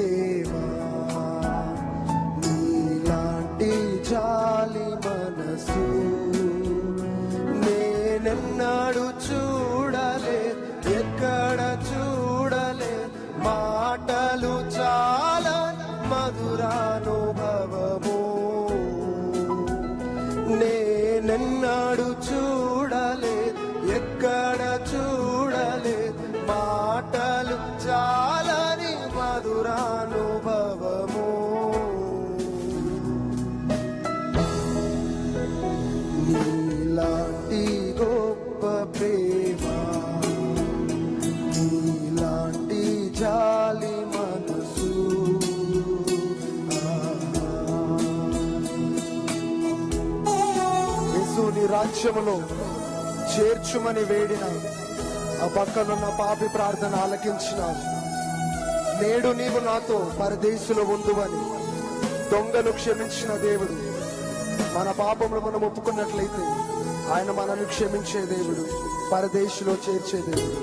ప్రేమ, నీలాంటి జాలి మనసు నేనెన్నడు చూడలే, ఎక్కడ చూడలే. మాటలు చాలా మధురానుభవము నేనెన్నడు చూడలే, ఎక్కడ చూడలే. మాటలు చాలని మధురానుభవము. నీలాంటి గొప్ప ప్రేమ, నీలాంటి జాలి మనసు. యేసుని రాజ్యములో చేర్చుమని వేడిన ఆ పక్కనున్న పాపి ప్రార్థన ఆలకించిన నేడు నీవు నాతో పరదేశులో ఉందువని దొంగను క్షమించిన దేవుడు. మన పాపములు మనం ఒప్పుకున్నట్లయితే ఆయన మనల్ని క్షమించే దేవుడు, పరదేశులో చేర్చే దేవుడు.